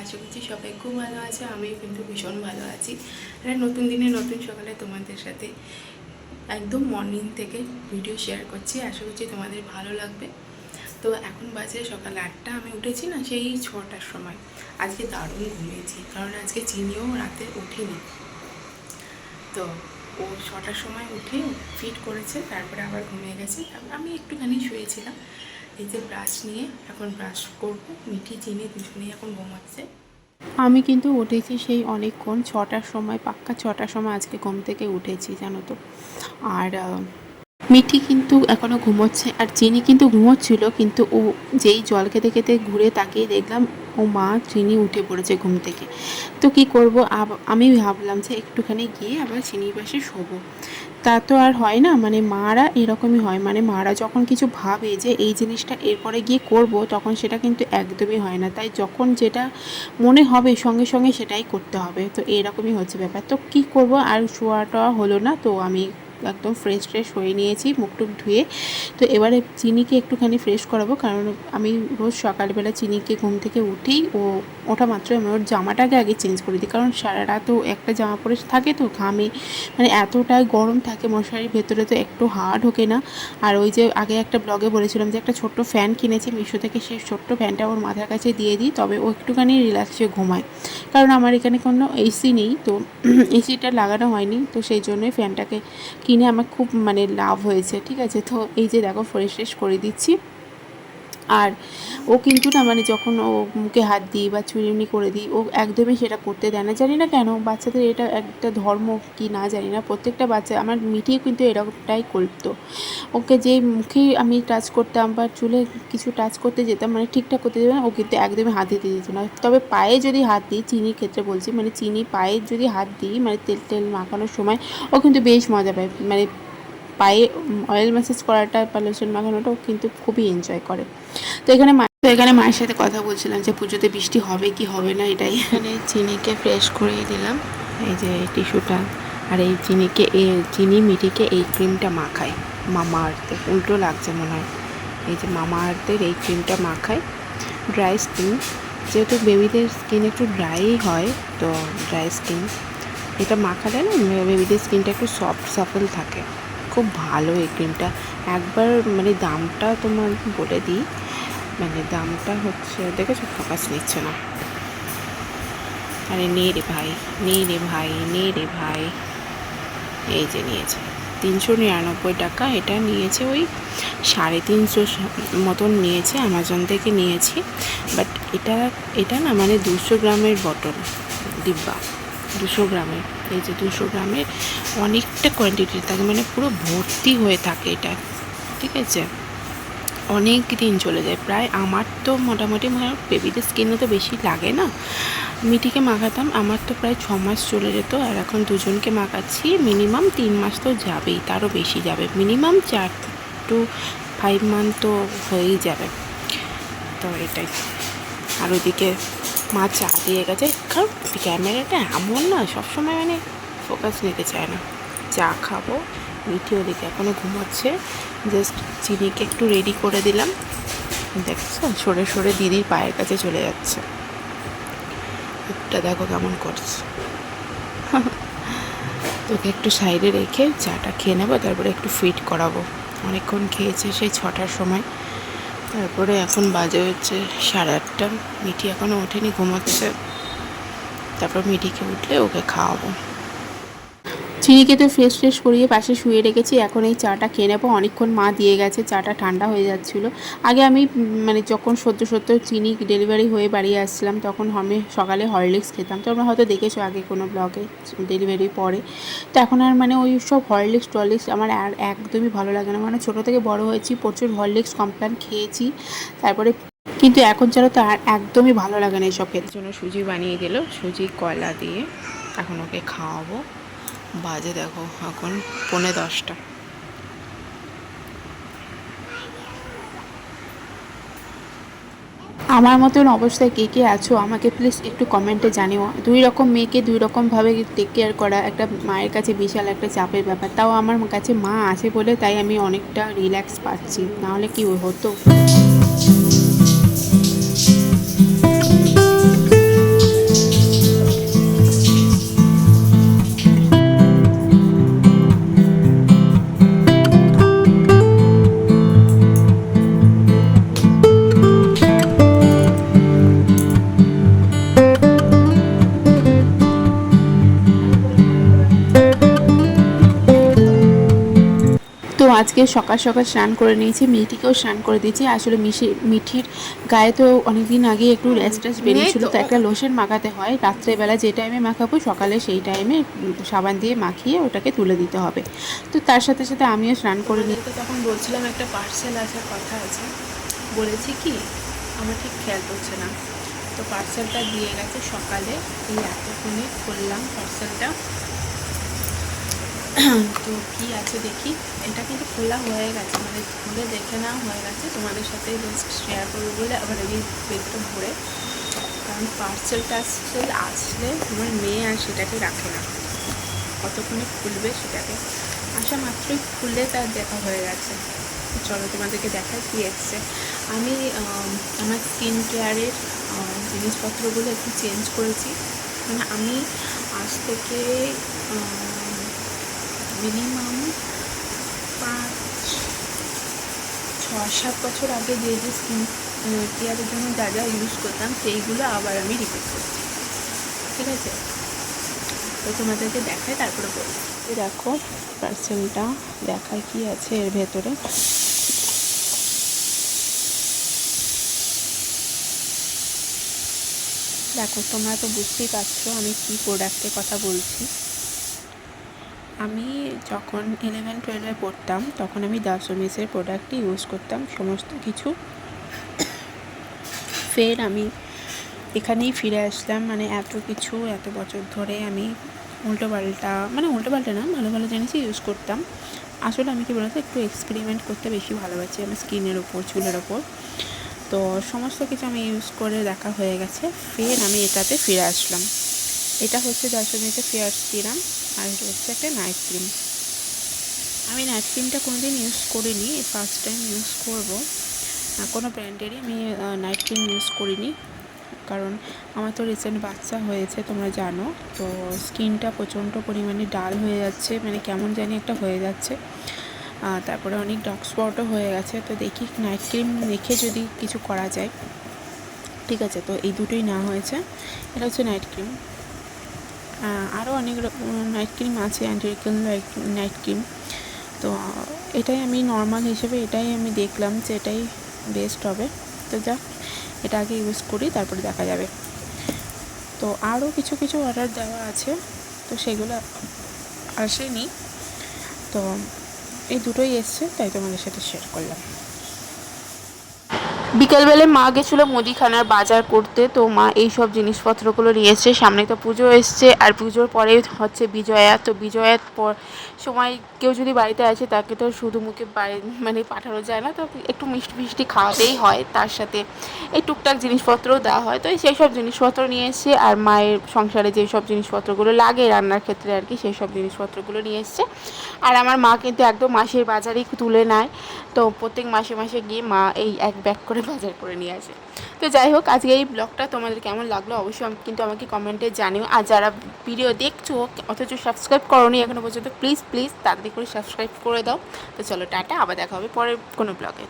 আশা করছি সবাই খুব ভালো আছে। আমিও কিন্তু ভীষণ ভালো আছি। একটা নতুন দিনে নতুন সকালে তোমাদের সাথে একদম মর্নিং থেকে ভিডিও শেয়ার করছি। আশা করছি তোমাদের ভালো লাগবে। তো এখন বাজে সকাল 8টা। আমি উঠেছি না সেই 6টার সময়। আজকে দারুণ ঘুমিয়েছি, কারণ আজকে চিনিও রাতে ওঠেনি। তো ও 6টার সময় উঠে ফিট করেছে, তারপরে আবার ঘুমিয়ে গেছে। আমি একটুখানি শুয়েছিলাম। এই যে ব্রাশ নিয়ে এখন ব্রাশ করবো। মিঠি চিনি দুজনেই এখন ঘুমাচ্ছে। আমি কিন্তু উঠেছি সেই অনেকক্ষণ, 6টার সময়, পাক্কা 6টার সময় আজকে ঘুম থেকে উঠেছি জানো তো। আর মিঠি কিন্তু এখনও ঘুমোচ্ছে, আর চিনি কিন্তু ঘুমোচ্ছিল, কিন্তু ও যেই জল খেতে খেতে ঘুরে তাকিয়ে দেখলাম ও মা চিনি উঠে পড়েছে ঘুম থেকে। তো কি করব, আমি ভাবলাম যে একটুখানি গিয়ে আবার চিনির পাশে শোবো। তা তো আর হয় না, মানে মারা এরকমই হয়, মানে মারা যখন কিছু ভাবে যে এই জিনিসটা এরপরে গিয়ে করব, তখন সেটা কিন্তু একদমই হয় না। তাই যখন যেটা মনে হবে সঙ্গে সঙ্গে সেটাই করতে হবে। তো এরকমই হচ্ছে ব্যাপার। তো কি করব, আর শোয়াটা হলো না। তো আমি একদম ফ্রেশ হয়ে নিয়েছি, মুখ টুক ধুয়ে। তো এবারে চিনিকে একটুখানি ফ্রেশ করাবো, কারণ আমি রোজ সকালবেলা চিনিকে ঘুম থেকে উঠেই ওঠা মাত্র আমি ওর জামাটাকে আগে চেঞ্জ করে দিই, কারণ সারা রাতও একটা জামা পরে থাকে, তো ঘামে, মানে এতটাই গরম থাকে মশারির ভেতরে, তো একটু হাওয়া ঢোকে না। আর ওই যে আগে একটা ব্লগে বলেছিলাম যে একটা ছোট্ট ফ্যান কিনেছি মিশো থেকে, সেই ছোট্ট ফ্যানটা ওর মাথার কাছে দিয়ে দিই, তবে ও একটুখানি রিল্যাক্সে ঘুমায়। কারণ আমার এখানে কোনো এসি নেই, তো এসিটা লাগানো হয়নি, তো সেই জন্যই ফ্যানটাকে কিনে আমার খুব মানে লাভ হয়েছে। ঠিক আছে, তো এই যে দেখো ফ্রেশ করে দিচ্ছি। আর ও কিন্তু না, মানে যখন ও মুখে হাত দিই বা চুড়িমুনি করে দিই, ও একদমই সেটা করতে দেয় না। জানি না কেন, বাচ্চাদের এটা একটা ধর্ম কি না জানি না, প্রত্যেকটা বাচ্চা, আমার মিঠিও কিন্তু এরকমটাই করতো। ওকে যে মুখেই আমি টাচ করতাম বা চুলে কিছু টাচ করতে যেতাম, মানে ঠিকঠাক করতে যেতাম, ও কিন্তু একদমই হাত দিতে দিত না। তবে পায়ে যদি হাত দিই, চিনির ক্ষেত্রে বলছি, মানে চিনি পায়ে যদি হাত দিই, মানে তেল মাখানোর সময়, ও কিন্তু বেশ মজা পায়। মানে পায়ে অয়েল ম্যাসাজ করাটা বা লোশন মাখানোটাও কিন্তু খুবই এনজয় করে। তো এখানে মায়ের সাথে কথা বলছিলাম যে পুজোতে বৃষ্টি হবে কি হবে না, এটাই। এখানে চিনিকে ফ্রেশ করিয়ে দিলাম, এই যে টিস্যুটা। আর এই চিনি মিঠিকে এই ক্রিমটা মাখাই, মামা আর্থের, উল্টো লাগছে মনে হয়। এই যে মামা আর্থের এই ক্রিমটা মাখাই, ড্রাই স্কিন, যেহেতু বেবিদের স্কিন একটু ড্রাই হয়, তো ড্রাই স্কিন এটা মাখালে না বেবিদের স্কিনটা একটু সফট সাফল থাকে। খুব ভালো এই ক্রিমটা। একবার মানে দামটা তোমার বলে দিই, মানে দামটা হচ্ছে, দেখেছো ফোকাস নিচ্ছে না, আরে নে রে ভাই, এই যে নিয়েছে 399 টাকা। এটা নিয়েছে ওই 350 মতন নিয়েছে, অ্যামাজন থেকে নিয়েছি। বাট এটা না মানে 200 গ্রামের বটল, ডিব্বা 200 গ্রামের। এই যে 200 গ্রামের অনেকটা কোয়ান্টিটি থাকে, মানে পুরো ভর্তি হয়ে থাকে এটা। ঠিক আছে, অনেক দিন চলে যায় প্রায়। আমার তো মোটামুটি বেবিদের স্কিনে তো বেশি লাগে না, মিঠিকে মাখাতাম, আমার তো প্রায় 6 মাস চলে যেত। আর এখন দুজনকে মাখাচ্ছি, মিনিমাম 3 মাস তো যাবেই, তারও বেশি যাবে, মিনিমাম 4 to 5 মান্থ তো হয়েই যাবে। তো এটাই। আর ওইদিকে মা চা দিয়ে গেছে, কারণ ক্যামেরাটা এমন না সবসময় মানে ফোকাস নিতে চায় না। চা খাবো। মিঠি ওদিকে এখনও ঘুমোচ্ছে, জাস্ট চিনিকে একটু রেডি করে দিলাম। দেখছো সরে দিদির পায়ের কাছে চলে যাচ্ছে, মুখটা দেখো কেমন করছে। তোকে একটু সাইডে রেখে চাটা খেয়ে নেবো, তারপরে একটু ফিট করাবো। অনেকক্ষণ খেয়েছে, সেই 6টার সময়। তারপরে এখন বাজে হচ্ছে 8:30। মিঠি এখনও ওঠেনি, ঘুমোচ্ছে। তারপর মিঠিকে উঠলে ওকে খাওয়াবো। চিনিকে তো ফ্রেশ করিয়ে পাশে শুয়ে রেখেছি, এখন এই চাটা খেয়ে নেবো। অনেকক্ষণ মা দিয়ে গেছে, চাটা ঠান্ডা হয়ে যাচ্ছিলো। আগে আমি মানে যখন সদ্য চিনি ডেলিভারি হয়ে বাড়ি আসছিলাম, তখন আমি সকালে হরলিক্স খেতাম। তোমরা হয়তো দেখেছো আগে কোনো ব্লগে, ডেলিভারির পরে। তো এখন আর মানে ওই সব হরলিক্স আমার আর একদমই ভালো লাগে না। মানে ছোটো থেকে বড় হয়েছি, প্রচুর হরলিক্স কমপ্লেন খেয়েছি, তারপরে কিন্তু এখন ছাড়া তো আর একদমই ভালো লাগে না এসব খেতে। জন্য সুজি বানিয়ে দিল, সুজি কয়লা দিয়ে এখন ওকে খাওয়াবো। বাজে দেখো এখন 9:45। আমার মতন অবস্থায় কে আছো আমাকে প্লিজ একটু কমেন্টে জানিও। 2 রকম মেয়েকে 2 রকমভাবে টেক কেয়ার করা একটা মায়ের কাছে বিশাল একটা চাপের ব্যাপার। তাও আমার কাছে মা আছে বলে তাই আমি অনেকটা রিল্যাক্স পাচ্ছি, নাহলে কি হতো। আজকে সকাল সকাল স্নান করে নিয়েছি, মিঠিকেও স্নান করে দিয়েছি। আসলে মিঠির গায়ে তো অনেকদিন আগে একটু র্যাশ ট্যাশ বেরিয়েছিল, তো একটা লোশন মাখাতে হয় রাত্রেবেলা, যে টাইমে মাখাবো সকালে সেই টাইমে সাবান দিয়ে মাখিয়ে ওটাকে তুলে দিতে হবে। তো তার সাথে সাথে আমিও স্নান করে নিই। তখন বলছিলাম একটা পার্সেল আসার কথা আছে, বলেছি কি আমার ঠিক খেয়াল করছে না, তো পার্সেলটা দিয়ে গেছে সকালে, এই এতক্ষণে খুললাম পার্সেলটা। তো কী আছে দেখি, এটা কিন্তু খোলা হয়ে গেছে, মানে খুলে দেখে নেওয়া হয়ে গেছে, তোমাদের সাথে জাস্ট শেয়ার করবো বলে আবার এই বেগটা ভরে, কারণ পার্সেলটা আসলে আমার মেয়ে আর সেটাকে রাখে না, কতক্ষণে খুলবে সেটাকে, আসা মাত্রই খুললে তার দেখা হয়ে গেছে। চলো তোমাদেরকে দেখাই কী এসছে। আমি আমার স্কিন কেয়ারের জিনিসপত্রগুলো একটু চেঞ্জ করেছি, মানে আমি আজ থেকে মিনিমাম 5-6-7 বছর আগে যে স্কিন কেয়ারের জন্য যা যা ইউজ করতাম সেইগুলো আবার আমি রিপিট করছি, ঠিক আছে? তো তোমাদেরকে দেখাই তারপরে বলবো। দেখো পার্সেলটা দেখায় কি আছে এর ভেতরে। দেখো তোমরা তো বুঝতেই পারছো আমি কি প্রোডাক্টের কথা বলছি। আমি যখন 11-12-এ পড়তাম তখন আমি দাসমিসের প্রোডাক্টই ইউজ করতাম সমস্ত কিছু। ফের আমি এখানেই ফিরে আসলাম, মানে এত বছর ধরে আমি উল্টোপাল্টা না, ভালো ভালো জিনিসই ইউজ করতাম। আসলে আমি কি বলতো একটু এক্সপেরিমেন্ট করতে বেশি ভালোবাসি আমার স্কিনের ওপর, চুলের ওপর, তো সমস্ত কিছু আমি ইউজ করে দেখা হয়ে গেছে। ফের আমি এটাতে ফিরে আসলাম। এটা হচ্ছে দাসমিসের ফেয়ার সিরাম, আর এটা হচ্ছে একটা নাইট ক্রিম। আমি নাইট ক্রিমটা কোনোদিন ইউজ করিনি, ফার্স্ট টাইম ইউজ করবো। কোনো ব্র্যান্ডেরই আমি নাইট ক্রিম ইউজ করিনি, কারণ আমার তো রিসেন্ট বাচ্চা হয়েছে তোমরা জানো, তো স্কিনটা প্রচণ্ড পরিমাণে ডাল হয়ে যাচ্ছে, মানে কেমন জানি একটা হয়ে যাচ্ছে, তারপরে অনেক ডার্ক স্পটও হয়ে গেছে। তো দেখি নাইট ক্রিম রেখে যদি কিছু করা যায়, ঠিক আছে? তো এই দুটোই না হয়েছে, এটা হচ্ছে নাইট ক্রিম। আরও অনেক নাইট ক্রিম আছে, অ্যান্টি নাইট ক্রিম, তো এটাই আমি নর্মাল হিসেবে এটাই আমি দেখলাম যে এটাই বেস্ট হবে। তো যাক এটা আগে ইউজ করি, তারপরে দেখা যাবে। তো আরও কিছু অর্ডার দেওয়া আছে, তো সেগুলো আসেনি, তো এই দুটোই এসছে, তাই তোমাদের সাথে শেয়ার করলাম। বিকেলবেলায় মা গেছিলো মুদিখানার বাজার করতে, তো মা এই সব জিনিসপত্রগুলো নিয়ে এসছে। সামনে তো পুজো এসছে, আর পুজোর পরে হচ্ছে বিজয়া, তো বিজয়ার পর সময় কেউ যদি বাড়িতে আসে তাকে তো শুধু মুখে মানে পাঠানো যায় না, তো একটু মিষ্টি খাওয়াতেই হয়, তার সাথে এই টুকটাক জিনিসপত্রও দেওয়া হয়। তো সেই সব জিনিসপত্র নিয়ে এসছে, আর মায়ের সংসারে যে সব জিনিসপত্রগুলো লাগে রান্নার ক্ষেত্রে আর কি, সেই সব জিনিসপত্রগুলো নিয়ে এসছে। আর আমার মা কিন্তু একদম মাসের বাজারেই তুলে নেয়, তো প্রত্যেক মাসে গিয়ে মা এই এক ব্যাগ করে বাজার করে নিয়ে আসে। তো যাই হোক, আজকে এই ব্লগটা তোমাদের কেমন লাগলো অবশ্যই কিন্তু আমাকে কমেন্টে জানিও। আর যারা ভিডিও দেখছো অথচ সাবস্ক্রাইব করোনি এখনো পর্যন্ত, প্লিজ তাড়াতাড়ি করে সাবস্ক্রাইব করে দাও। তো চলো টাটা, আবার দেখা হবে পরের কোনো ব্লগে।